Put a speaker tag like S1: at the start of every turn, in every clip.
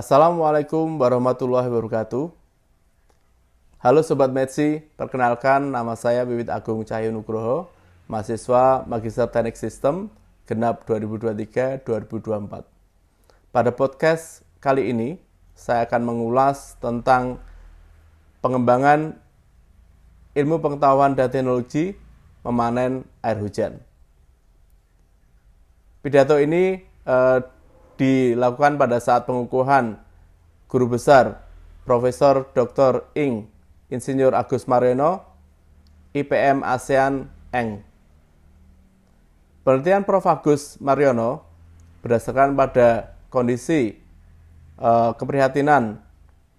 S1: Assalamualaikum warahmatullahi wabarakatuh. Halo Sobat Medsi, perkenalkan nama saya Wiwit Agung Cahyo Nugroho, mahasiswa Magister Teknik Sistem, genap 2023-2024. Pada podcast kali ini, saya akan mengulas tentang pengembangan ilmu pengetahuan dan teknologi memanen air hujan. Pidato ini dilakukan pada saat pengukuhan Guru Besar Profesor Dr. Ing. Insinyur Agus Mariono, IPM ASEAN Eng. Penelitian Prof. Agus Mariono berdasarkan pada kondisi keprihatinan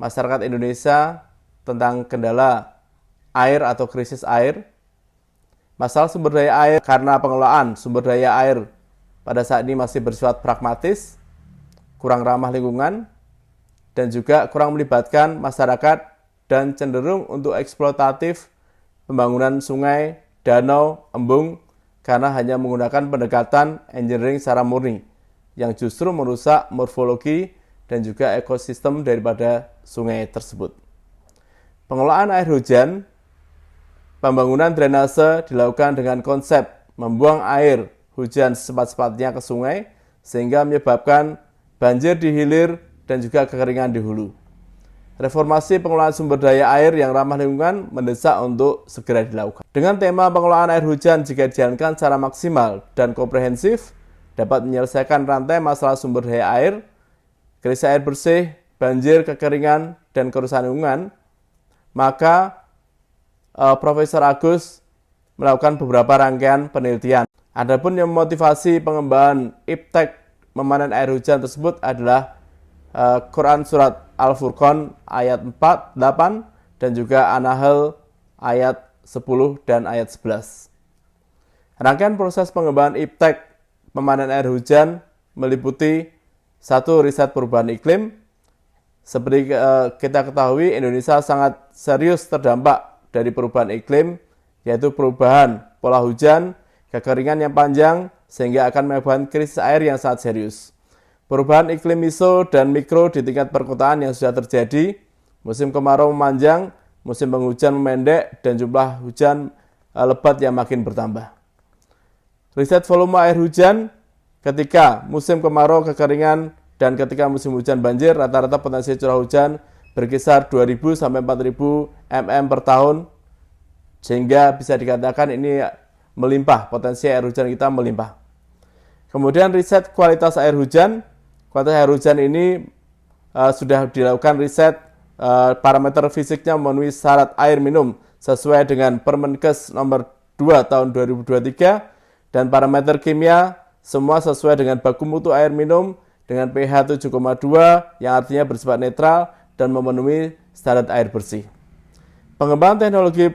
S1: masyarakat Indonesia tentang kendala air atau krisis air, masalah sumber daya air karena pengelolaan sumber daya air pada saat ini masih bersifat pragmatis, kurang ramah lingkungan, dan juga kurang melibatkan masyarakat dan cenderung untuk eksploitatif pembangunan sungai, danau, embung karena hanya menggunakan pendekatan engineering secara murni yang justru merusak morfologi dan juga ekosistem daripada sungai tersebut. Pengelolaan air hujan, pembangunan drainase dilakukan dengan konsep membuang air hujan secepat-cepatnya ke sungai sehingga menyebabkan banjir di hilir dan juga kekeringan di hulu. Reformasi pengelolaan sumber daya air yang ramah lingkungan mendesak untuk segera dilakukan. Dengan tema pengelolaan air hujan jika dijalankan secara maksimal dan komprehensif, dapat menyelesaikan rantai masalah sumber daya air, krisis air bersih, banjir, kekeringan, dan kerusakan lingkungan, maka Profesor Agus melakukan beberapa rangkaian penelitian. Adapun yang memotivasi pengembangan iptek memanen air hujan tersebut adalah Quran Surat Al-Furqan ayat 4, 8, dan juga An-Nahl ayat 10 dan ayat 11. Rangkaian proses pengembangan iptek memanen air hujan meliputi 1. Riset perubahan iklim. Seperti kita ketahui, Indonesia sangat serius terdampak dari perubahan iklim, yaitu perubahan pola hujan, kekeringan yang panjang, sehingga akan menyebabkan krisis air yang sangat serius. Perubahan iklim meso dan mikro di tingkat perkotaan yang sudah terjadi, musim kemarau memanjang, musim penghujan memendek, dan jumlah hujan lebat yang makin bertambah. Riset volume air hujan ketika musim kemarau, kekeringan, dan ketika musim hujan banjir, rata-rata potensi curah hujan berkisar 2.000 sampai 4.000 mm per tahun, sehingga bisa dikatakan ini melimpah, potensi air hujan kita melimpah. Kemudian riset kualitas air hujan. Kualitas air hujan ini sudah dilakukan riset parameter fisiknya memenuhi syarat air minum sesuai dengan Permenkes nomor 2 tahun 2023, dan parameter kimia semua sesuai dengan baku mutu air minum dengan pH 7,2 yang artinya bersifat netral dan memenuhi standar air bersih. Pengembangan teknologi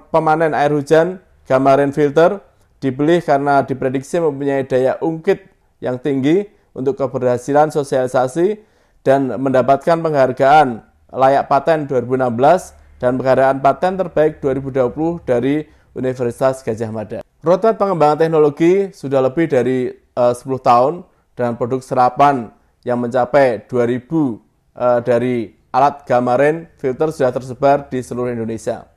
S1: pemanen air hujan gamma rain filter dipilih karena diprediksi mempunyai daya ungkit yang tinggi untuk keberhasilan sosialisasi dan mendapatkan penghargaan layak paten 2016 dan penghargaan paten terbaik 2020 dari Universitas Gadjah Mada. Roadmap pengembangan teknologi sudah lebih dari 10 tahun dengan produk serapan yang mencapai 2.000 dari alat gamma rain filter sudah tersebar di seluruh Indonesia.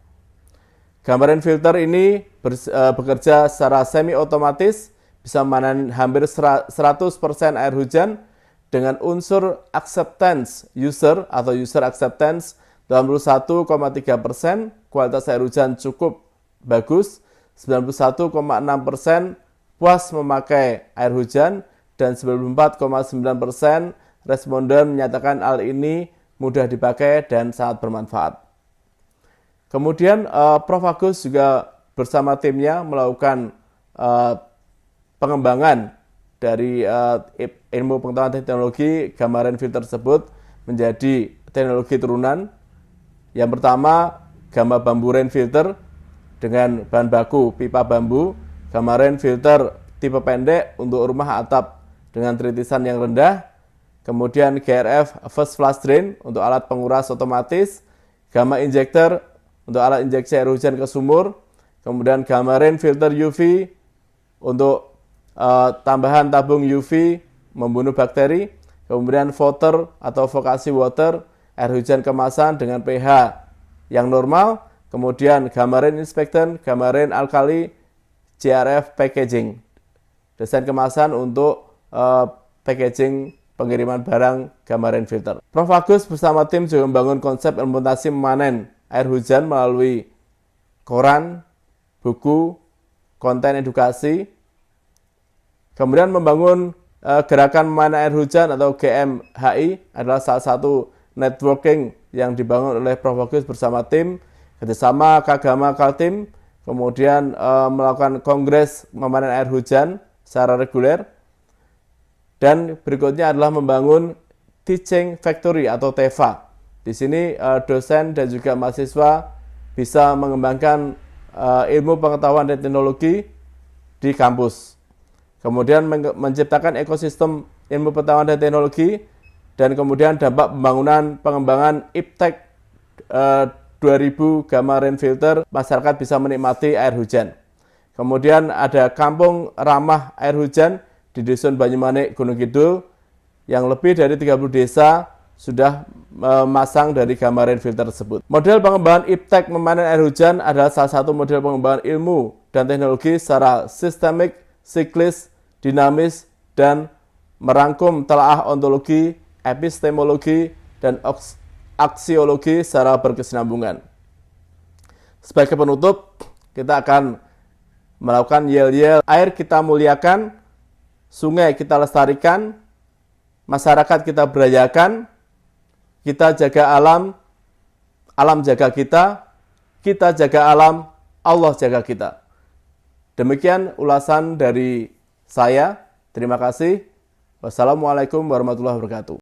S1: Gamma rain filter ini bekerja secara semi-otomatis, bisa memanen hampir 100% air hujan dengan unsur acceptance user atau user acceptance 91,3%, kualitas air hujan cukup bagus, 91,6% puas memakai air hujan, dan 94,9% responden menyatakan hal ini mudah dipakai dan sangat bermanfaat. Kemudian Prof. Agus juga bersama timnya melakukan pengembangan dari ilmu pengetahuan teknologi gamma rain filter tersebut menjadi teknologi turunan. Yang pertama, gamma bambu rain filter dengan bahan baku pipa bambu, gamma rain filter tipe pendek untuk rumah atap dengan tritisan yang rendah. Kemudian GRF first flush drain untuk alat penguras otomatis, gamma injector untuk alat injeksi air hujan ke sumur, kemudian gamma rain filter UV untuk tambahan tabung UV membunuh bakteri, kemudian water atau vokasi water, air hujan kemasan dengan pH yang normal, kemudian gamarin inspektan, gamarin alkali, JRF packaging, desain kemasan untuk packaging pengiriman barang gamarin filter. Prof. Agus bersama tim juga membangun konsep implementasi memanen air hujan melalui koran, buku, konten edukasi, kemudian membangun gerakan memanen air hujan atau GMHI adalah salah satu networking yang dibangun oleh Prof. Agus bersama tim, kerjasama Kagama Kaltim, kemudian melakukan kongres memanen air hujan secara reguler, dan berikutnya adalah membangun Teaching Factory atau TEFA. Di sini dosen dan juga mahasiswa bisa mengembangkan ilmu pengetahuan dan teknologi di kampus. Kemudian menciptakan ekosistem ilmu pengetahuan dan teknologi, dan kemudian dampak pembangunan pengembangan IPTEK 2000 gamarin filter, masyarakat bisa menikmati air hujan. Kemudian ada kampung ramah air hujan di Dusun Banyumanik, Gunung Kidul, yang lebih dari 30 desa sudah memasang dari gamarin filter tersebut. Model pengembangan IPTEK memanen air hujan adalah salah satu model pengembangan ilmu dan teknologi secara sistemik, siklis, dinamis, dan merangkum telaah ontologi, epistemologi, dan aksiologi secara berkesinambungan. Sebagai penutup, kita akan melakukan yel-yel. Air kita muliakan, sungai kita lestarikan, masyarakat kita berdayakan, kita jaga alam, alam jaga kita jaga alam, Allah jaga kita. Demikian ulasan dari saya. Terima kasih. Wassalamualaikum warahmatullahi wabarakatuh.